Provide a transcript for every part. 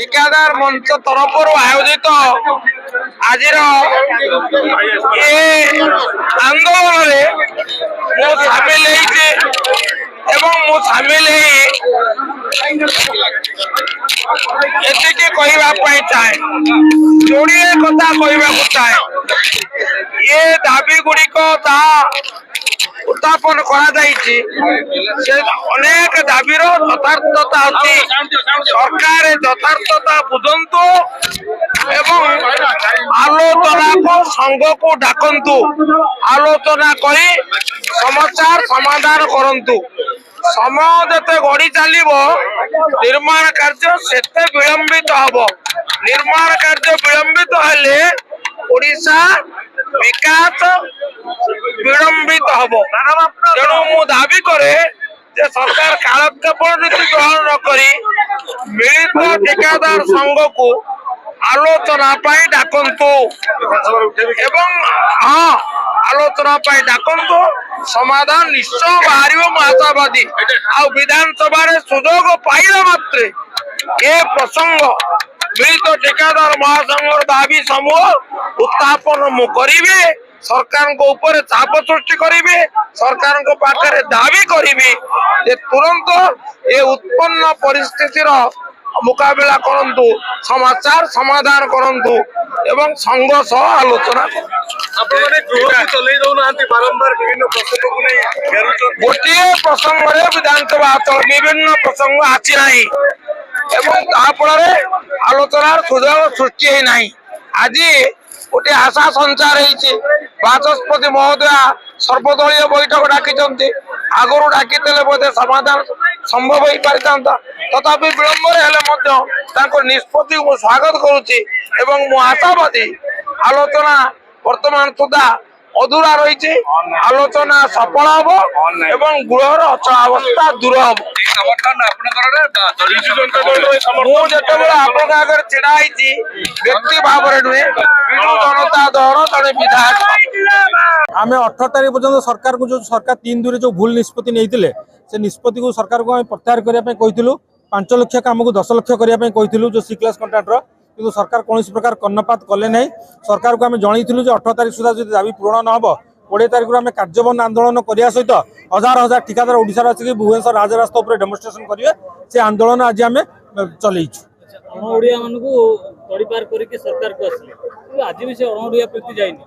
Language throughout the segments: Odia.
ठिकादार मंच तरफ आयोजित आज आंदोलन सामिल सामिल कहवाई चाहे जोड़े कथा कहवाक चाहे ये दाबी गुड़िक उत्थापन अनेक दाबीर यथार्थता अच्छी सरकार यथार्थता बुझंतु एवं आलोचना को संघ को डाकंतु आलोचना करी समस्या समाधान करंतु समय जते गड़ी चलो निर्माण कार्य सेते विलंबित हब निर्माण कार्य विलंबित हेले ओडिशा विकास विलंबित हब तेणु मु दाबी करे जे सरकार कालक्षेपण नीति ग्रहण न करी मिलित ठेकेदार संघ को आलोचना डाकंतु एवं हाँ आलोचना डाकंतु समाधान निश्चय बाहर आशावादी आ विधानसभा सुजोग पाइला मात्रे ये प्रसंग मिलित ठेकेदार महासंघ दाबी समूह उत्थापन मु करिवे सरकार को ऊपर चाप सृष्टि करिवे सरकार को पाखरे दाबी करिवे जे तुरंत ये उत्पन्न परिस्थितिर मुकाबला करंतु समाचार समाधान करंतु एवं संघ सह आलोचना गोटे प्रसंग विधानसभा विभिन्न प्रसंग आसी ना फल आलोचना सुजोग सृष्टि है आज गोटे आशा संचार होती बाचस्पति महोदय सर्वदलीय बैठक डाकी आगुरी डाकी बोधे समाधान संभव हो पारि तथापि विलंब निष्पत्ति को स्वागत करुच्ची आशावादी आलोचना वर्तमान सुधा अधूरा रही आलोचना सफल हम एवं गृहर अचलावस्था दूर हम आगे छिड़ा व्यक्ति भाव नुहे विजु जनता दल जड़े विधायक आम 18 तारीख पर्यटन सरकार को जो सरकार 3 जो भूल निष्पत्ति नहीं से निष्पत्ति को सरकार को प्रत्याहार करने 5 लाख कम को 10 लाख करने जो सी क्लास कंट्राक्टर किंतु सरकार कौन प्रकार कर्णपात कले ना सरकार को आम जनईलु 18 तारीख सुधा जो दाबी पूरण न हो 20 तारीख में कार्यबंद आंदोलन करने सहित हजार हजार ठिकादार ओडिशा आसिक भुवनेश्वर राजरास्ता उपर डेमोन्स्ट्रेशन करेंगे से आंदोलन आज आम चलैचु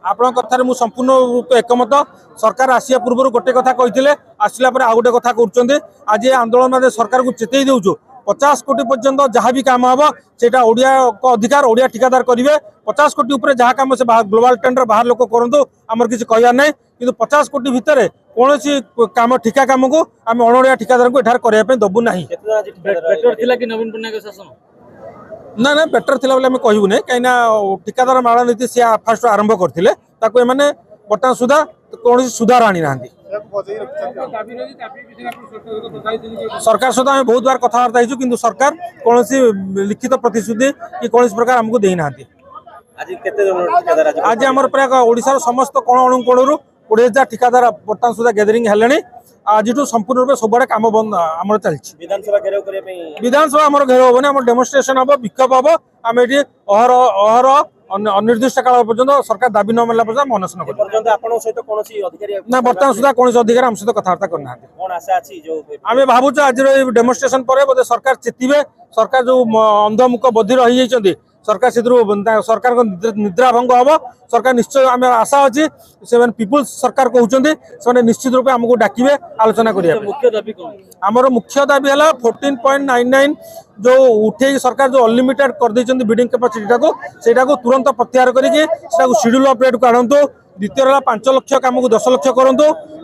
आपण कथार मु संपूर्ण रूप एकमत सरकार आसिया पूर्व गोटे कथा कहते आसला आउ गोटे कथा कर आज आंदोलन सरकार को चेतई देउछु 50 कोटी पर्यंत जहाँ भी काम हम सेटा ओडिया को अधिकार ओडिया ठिकादार करेंगे 50 कोटी ऊपर जहाँ काम से ग्लोबल टेंडर बाहर लोक करूँ आमर किसी कहबार ना कि 50 कोटी भितर कौन काम ठिका कम को आम अणोड़िया ठिकादार को एठार करने दबू ना ना ना बेटर थिला बोले कहूँ ना कहीं ठिकादार माड़ नीति सी फास्ट आरंभ करते बर्तमान सुधा कौन सुधार आनी ना सरकार सहित आम बहुत बार कथबार्ता हो कि सरकार कौन लिखित प्रतिश्रुति कि कौन प्रकार आमको देना आज आम प्राय ओडिशार समस्त कोण अनुकोण 20,000 ठिकादार बर्तमान सुधा गैदरिंग है आज संपूर्ण रूप सब कम बंद आम चलती विधानसभा आम घेराव हम आम डेमोन्स्ट्रेशन हम विक्षोभ हम आम ये अहर अनिर्दिष्ट काल पर्यंत सरकार दाबी न मिलला पर्यंत अनशन ना बर्तमान सुधा कौन अधिकारी आम सहित कथबार्ता करना आम भावुँ आज डेमोन्स्ट्रेशन पर बोधे सरकार चेतिबे सरकार जो अंधमुख बधिर हो सरकार से सरकार को निद्रा भंग हम सरकार निश्चय आम आशा अच्छी से पीपुल्स सरकार कहते निश्चित रूप आमको डाकिबे आलोचना करेंगे आमर मुख्य दाबी है 14.99 जो उठे सरकार जो अनलिमिटेड कर बिडिंग कैपेसिटी को तुरंत प्रत्याहार करके शेड्यूल ऑफ रेट को आणतु द्वितीय 5 लाख कम को 10 लाख करूँ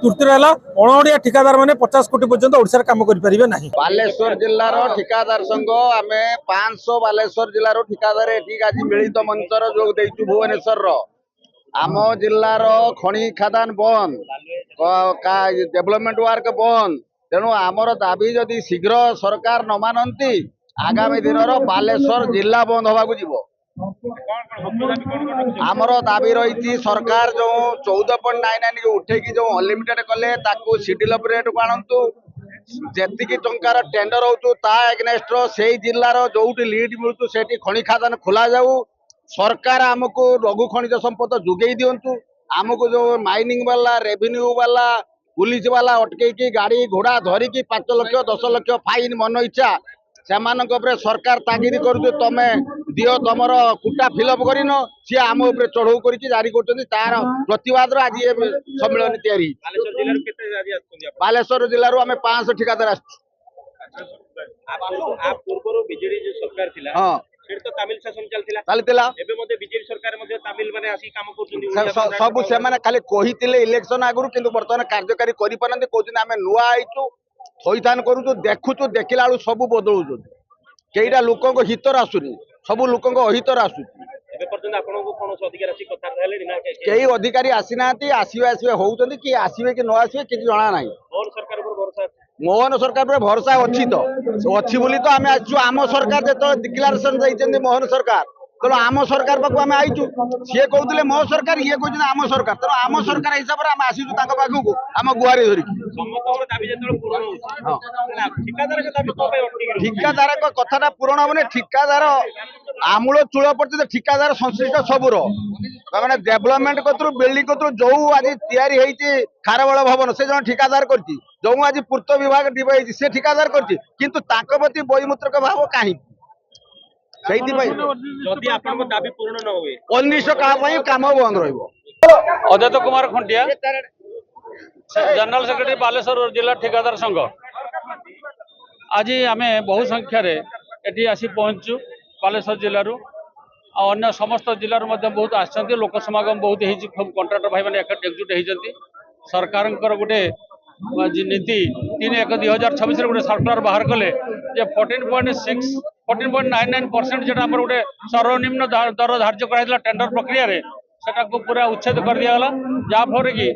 तृतीय अणोड़िया ठिकादार मैंने 50 कोटी पर्यंत ओडिशा काम करें ना बालेश्वर जिलार ठिकादार संघ आम 500 बालेश्वर जिलार ठिकादार आज मिलित मंचर जोग देचु भुवनेश्वर आम जिलार खनि खादान बंद डेवलपमेंट वर्क बंद तेणु आमर दाबी जदि शीघ्र सरकार न मानती आगामी दिन बालेश्वर जिला बंद होगा आमर दाबी रही सरकार जो 14.99 जो उठे जो अनलिमिटेड कले शेड्यूल ऑफ रेट को आणतु ଯେତିକି ଟଙ୍କାର ଟେଣ୍ଡର ହଉଛୁ ତା ଏଗନେଷ୍ଟ ସେଇ ଜିଲ୍ଲାର ଯୋଉଠି ଲିଡ୍ ମିଳୁଛୁ ସେଠି ଖଣି ଖାଦାନ ଖୋଲା ଯାଉ। ସରକାର ଆମକୁ ଲଘୁ ଖଣିଜ ସମ୍ପଦ ଯୋଗେଇ ଦିଅନ୍ତୁ। ଆମକୁ ଯୋଉ ମାଇନିଂ ବାଲା ରେଭିନ୍ୟୁ ବାଲା ପୁଲିସ ବାଲା ଅଟକେଇକି ଗାଡି ଘୋଡା ଧରିକି 5 ଲକ୍ଷ 10 ଲକ୍ଷ ଫାଇନ ମନ ଇଚ୍ଛା ସେମାନଙ୍କ ଉପରେ ସରକାର ତାଗିଦ କରୁଛି ତମେ ଦିଅ ତମର କୁଟା ଫିଲଅପ କରିନ ସିଏ ଆମ ଉପରେ ଚଢଉ କରିକି ଜାରି କରୁଛନ୍ତି। ତାର ପ୍ରତିବାଦରେ ଆଜି ଏ ସମ୍ମିଳନୀ ତିଆରି ହେଇଛି। ବାଲେଶ୍ୱର ଜିଲ୍ଲାରୁ ଆମେ 500 ଠିକାଦାର ଆସିଛୁ। ପୂର୍ବରୁ ବିଜେଡି ଯୋଉ ସରକାର ଥିଲା ହଁ ସେଠି ତ ତାମିଲ ଶାସନ ଚାଲିଥିଲା ଏବେ ମଧ୍ୟ ବିଜେପି ସରକାର ମଧ୍ୟ ତାମିଲ ମାନେ ଆସିକି କାମ କରୁଛନ୍ତି। ସବୁ ସେମାନେ ଖାଲି କହିଥିଲେ ଇଲେକ୍ସନ ଆଗରୁ କିନ୍ତୁ ବର୍ତ୍ତମାନ କାର୍ଯ୍ୟକାରୀ କରିପାରନ୍ତି। କହୁଛନ୍ତି ଆମେ ନୂଆ ଆଇଛୁ ଥଇଥାନ କରୁଛୁ ଦେଖୁଛୁ ଦେଖିଲା ବେଳୁ ସବୁ ବଦଳୁଛନ୍ତି। କେଇଟା ଲୋକଙ୍କ ହିତର ଆସୁନି ସବୁ ଲୋକଙ୍କ ଅହିତର ଆସୁଛି। ଏବେ ପର୍ଯ୍ୟନ୍ତ ଆପଣଙ୍କୁ କୌଣସି ଅଧିକାର ଅଛି କଥା ହେଲେଣି ନା କେହି ଅଧିକାରୀ ଆସିନାହାନ୍ତି। ଆସିବେ ହଉଛନ୍ତି କି ଆସିବେ କି ନ ଆସିବେ କିଛି ଜଣା ନାହିଁ। ମୋହନ ସରକାର ଉପରେ ଭରସା ଅଛି। ମୋହନ ସରକାର ଉପରେ ଭରସା ଅଛି ତ ଅଛି ବୋଲି ତ ଆମେ ଆସିଛୁ। ଆମ ସରକାର ଯେତେବେଳେ ଡିକ୍ଲାରେସନ ଦେଇଛନ୍ତି ମୋହନ ସରକାର ତେଣୁ ଆମ ସରକାର ପାଖକୁ ଆମେ ଆଇଛୁ। ସିଏ କହୁଥିଲେ ମୋ ସରକାର ଇଏ କହୁଛନ୍ତି ଆମ ସରକାର ତେଣୁ ଆମ ସରକାର ହିସାବରେ ଆମେ ଆସିଛୁ ତାଙ୍କ ପାଖକୁ ଆମ ଗୁହାରି ଧରିକି। ସମସ୍ତଙ୍କର ଦାବି ଯେତେବେଳେ ପୂରଣ ହଉଛି ଠିକାଦାର ଦାବି କଣ ପାଇଁ ଅଟକି ରହୁଛି? ଠିକାଦାରଙ୍କ କଥାଟା ପୂରଣ ହବନି। ଠିକାଦାର ଆମୂଳ ଚୂଳ ପର୍ଯ୍ୟନ୍ତ ଠିକାଦାର ସଂଶ୍ଳିଷ୍ଟ ସବୁର ମାନେ ଡେଭଲପମେଣ୍ଟ କତରୁ ବିଲ୍ଡିଂ କତରୁ ଯୋଉ ଆଜି ତିଆରି ହେଇଛି ଖାରବେଳ ଭବନ ସେ ଜଣେ ଠିକାଦାର କରିଛି। ଯୋଉ ଆଜି ପୂର୍ତ୍ତ ବିଭାଗ ଡିବ ହେଇଛି ସେ ଠିକାଦାର କରିଛି କିନ୍ତୁ ତାଙ୍କ ପ୍ରତି ବୈମୁତ୍ରକ ଭାବ କାହିଁକି? ସେଇଥିପାଇଁ ଯଦି ଆପଣଙ୍କ ଦାବି ପୂରଣ ନ ହୁଏ ଅନିଷ୍ଟ କାହା ପାଇଁ କାମ ବନ୍ଦ ରହିବ। ଅଦ୍ୱୈତ କୁମାର ଖଣ୍ଡିଆ, ଜେନେରାଲ ସେକ୍ରେଟାରୀ ବାଲେଶ୍ୱର ଜିଲ୍ଲା ଠିକାଦାର ସଂଘ। ଆଜି ଆମେ ବହୁ ସଂଖ୍ୟାରେ ଏଠି ଆସି ପହଞ୍ଚିଛୁ ବାଲେଶ୍ୱର ଜିଲ୍ଲାରୁ ଆଉ ଅନ୍ୟ ସମସ୍ତ ଜିଲ୍ଲାରୁ ମଧ୍ୟ ବହୁତ ଆସିଛନ୍ତି। ଲୋକ ସମାଗମ ବହୁତ ହେଇଛି। ସବୁ କଣ୍ଟ୍ରାକ୍ଟର ଭାଇମାନେ ଏକଜୁଟ ହେଇଛନ୍ତି। ସରକାରଙ୍କର ଗୋଟେ ନୀତି 3/1/2026 ଗୋଟେ ସର୍କୁଲାର ବାହାର କଲେ ଯେ 14.99% যেটা আমার গোটে সর্বনিম্ন দর ধার্য করা টেন্ডর প্রক্রিয়ার সেটাকে পুরা উচ্ছেদ করে দিগলা যাফলে কি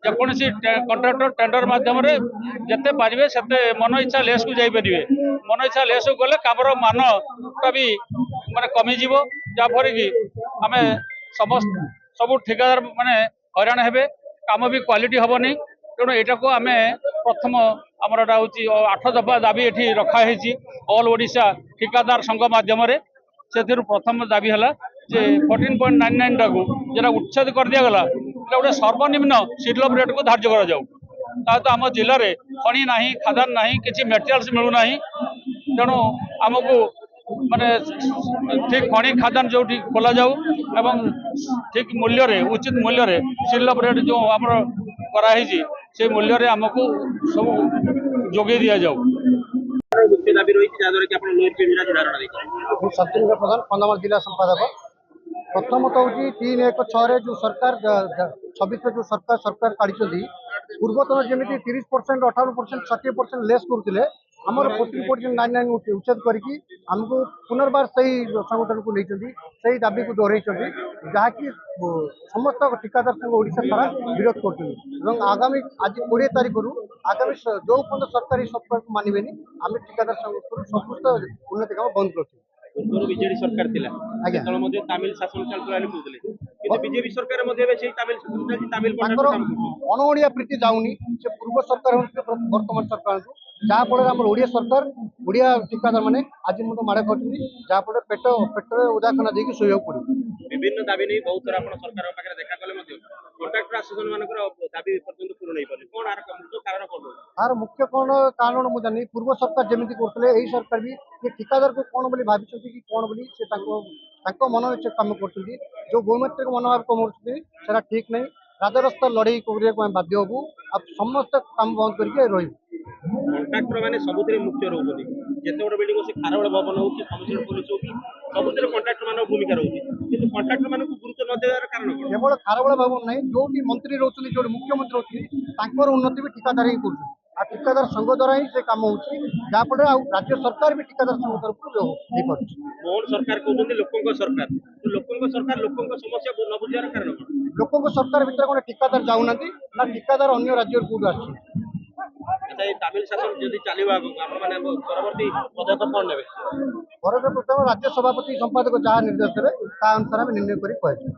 যেকୌଣସି কন্ট্রাক্টর টেন্ডর মাধ্যমে যেতে পারবে সেতে মন ইচ্ছা লেসকু যাইপারে। মন ইচ্ছা লেসকু গলে কামর মানটা বি মানে কমিযোগ যাফলে কি আমি সমস্ত সবু ঠিকাদার মানে হইরাণ হবে কাম বি কোয়ালিটি হবনি। তেণু এটাকে আমি প্রথম আমার এটা হচ্ছে 8 দফা দাবি এটি রখা হয়েছি অল ওড়িশা ঠিকাদার সংঘ মাধ্যমে। ସେଥିରୁ ପ୍ରଥମ ଦାବି ହେଲା ଯେ 14.99 ଟାକୁ যেটা ଉଚ୍ଛେଦ କରିଦିଆଗଲା এটা ଗୋଟେ ସର୍ବନିମ୍ନ ସିଡ୍ଲପ ରେଟ୍କୁ ଧାର୍ଯ୍ୟ କରାଯାଉ। ତା ତ ଆମ ଜିଲ୍ଲାରେ ଖଣି ନାହିଁ ଖାଦାନ ନାହିଁ କିଛି ମେଟେରିଆଲ୍ସ ମିଳୁନାହିଁ। ତେଣୁ ଆମକୁ ମାନେ ଠିକ ଖଣି ଖାଦାନ ଯୋଉଠି ଖୋଲାଯାଉ ଏବଂ ଠିକ ମୂଲ୍ୟରେ ଉଚିତ ମୂଲ୍ୟରେ ସିଡ୍ଲପ ରେଟ୍ ଯେଉଁ ଆମର କରାହେଇଛି ସେ ମୂଲ୍ୟରେ ଆମକୁ ସବୁ ଯୋଗାଇ ଦିଆଯାଉ। ମୁଖ୍ୟ ଦାବି ରହିଛି ଯାହାଦ୍ୱାରା କି ଆପଣ ଲୋକ କେମିତି ଧାରଣା ଦେଇଛନ୍ତି? ମୁଁ ସତ୍ୟେନ୍ଦ୍ର ପ୍ରଧାନ କନ୍ଧମାଳ ଜିଲ୍ଲା ସମ୍ପାଦକ। ପ୍ରଥମତଃ ହେଉଛି 3/1/6 ଯେଉଁ ସରକାର 26ରେ ଯେଉଁ ସରକାର କାଢ଼ିଛନ୍ତି ପୂର୍ବତନ ଯେମିତି 30%, 58%, 60% ଲେସ୍ କରୁଥିଲେ ଆମର 14.99 ଉଚ୍ଛେଦ କରିକି ଆମକୁ ପୁନର୍ବାର ସେଇ ସଂଗଠନକୁ ନେଇଛନ୍ତି ସେଇ ଦାବିକୁ ଦୋହରାଇଛନ୍ତି ଯାହାକି ସମସ୍ତ ଠିକାଦାର ସଂଘ ଓଡ଼ିଶା ସାରା ବିରୋଧ କରୁଛନ୍ତି। ଏବଂ ଆଗାମୀ ଆଜି 20 ତାରିଖରୁ ଆଗାମୀ ଯେଉଁ ପର୍ଯ୍ୟନ୍ତ ସରକାର ଏହି ସରକାରକୁ ମାନିବେନି ଆମେ ଠିକାଦାର ସଂଘ ସମସ୍ତ ଉନ୍ନତି କାମ ବନ୍ଦ କରୁଛୁ। ପୂର୍ବରୁ ବିଜେଡି ସରକାର ଥିଲା ସେତେବେଳେ ମଧ୍ୟ ତାମିଲ ଶାସନ ଚାଲୁଥିଲା ବୋଲି କହୁଥିଲେ କିନ୍ତୁ ବିଜେପି ସରକାର ମଧ୍ୟ ଏବେ ସେଇ ତାମିଲ ଶାସନ ଚାଲିଛି। ତାମିଲ ତାଙ୍କର ଅଣଓଡ଼ିଆ ପ୍ରୀତି ଯାଉନି ସେ ପୂର୍ବ ସରକାର ବର୍ତ୍ତମାନ ସରକାରଙ୍କୁ ଯାହାଫଳରେ ଆମର ଓଡ଼ିଆ ସରକାର ଓଡ଼ିଆ ଠିକାଦାର ମାନେ ଆଜି ମଧ୍ୟ ମାଡ଼ ଖାଉଛନ୍ତି ଯାହାଫଳରେ ପେଟରେ ଉଦାଖାନା ଦେଇକି ଶୋଇବାକୁ ପଡ଼ିବ। ବିଭିନ୍ନ ଦାବି ନେଇ ବହୁତ ଥର ଆପଣ ସରକାରଙ୍କ ପାଖରେ ଦେଖା କଲେ ମଧ୍ୟ କଣ୍ଟ୍ରାକ୍ଟର ଆସୋସିଏସନ ମାନଙ୍କର ଦାବି ପର୍ଯ୍ୟନ୍ତ ପୂରଣ ହେଇପାରୁନି। କଣ ଆର ମୁଖ୍ୟ କାରଣ କଣ? ତାର ମୁଖ୍ୟ କଣ କାରଣ ମୁଁ ଜାଣିନି। ପୂର୍ବ ସରକାର ଯେମିତି କରୁଥିଲେ ଏଇ ସରକାର ବି ସେ ଠିକାଦାରକୁ କଣ ବୋଲି ଭାବିଛନ୍ତି କି କଣ ବୋଲି ସେ ତାଙ୍କ ମନ ଇଚ୍ଛା କାମ କରୁଛନ୍ତି। ଯୋଉ ଗୋମେନ୍ତ୍ରକ ମନୋଭାବ କମଉଛନ୍ତି ସେଟା ଠିକ ନାହିଁ। ରାଜରାସ୍ତା ଲଢ଼େଇ କରିବାକୁ ଆମେ ବାଧ୍ୟ ହବୁ ଆଉ ସମସ୍ତେ କାମ ବନ୍ଦ କରିକି ରହିବୁ। କଣ୍ଟ୍ରାକ୍ଟର ମାନେ ସବୁଥିରେ ମୁଖ୍ୟ ରହୁଛନ୍ତି। ଯେତେ ବଡ଼ ବିଲ୍ଡିଂ ଅଛି ଖାରବେଳ ଭବନ ହଉ କି କମିଶନର ପୋଲିସ ହଉ କି ସବୁଥିରେ କଣ୍ଟ୍ରାକ୍ଟର ମାନଙ୍କ ଭୂମିକା ରହୁଛି କିନ୍ତୁ କଣ୍ଟ୍ରାକ୍ଟର ମାନଙ୍କୁ ଗୁରୁତ୍ୱ ନ ଦେବାର କାରଣ କଣ? କେବଳ ଖାରବେଳ ଭବନ ନାହିଁ ଯୋଉଠି ମନ୍ତ୍ରୀ ରହୁଛନ୍ତି ଯୋଉଠି ମୁଖ୍ୟମନ୍ତ୍ରୀ ରହୁଛନ୍ତି ତାଙ୍କର ଉନ୍ନତି ବି ଠିକାଦାର ହିଁ କରୁଛନ୍ତି ଆଉ ଠିକାଦାର ସଂଘ ଦ୍ୱାରା ହିଁ ସେ କାମ ହଉଛି ଯାହାଫଳରେ ଆଉ ରାଜ୍ୟ ସରକାର ବି ଠିକାଦାର ସଂଘ ତରଫରୁ ହେଇପାରୁଛି। ମୋହନ ସରକାର କହୁଛନ୍ତି ଲୋକଙ୍କ ସରକାର ଲୋକଙ୍କ ସମସ୍ୟା ନ ବୁଝିବାର କାରଣ କଣ? ଲୋକଙ୍କ ସରକାର ଭିତରେ କଣ ଠିକାଦାର ଯାଉନାହାନ୍ତି ନା ଠିକାଦାର ଅନ୍ୟ ରାଜ୍ୟରୁ କୋଉଠୁ ଆସୁଛି? ଆଚ୍ଛା ଏଇ ତାମିଲ ଶାସନ ଯଦି ଚାଲିବ ଆଗକୁ ଆପଣମାନେ ପରବର୍ତ୍ତୀ ପଦକ୍ଷେପ କଣ ନେବେ? ପ୍ରଥମ ରାଜ୍ୟ ସଭାପତି ସମ୍ପାଦକ ଯାହା ନିର୍ଦ୍ଦେଶ ଦେବେ ତା ଅନୁସାରେ ଆମେ ନିର୍ଣ୍ଣୟ କରି କୁହାଯିବ।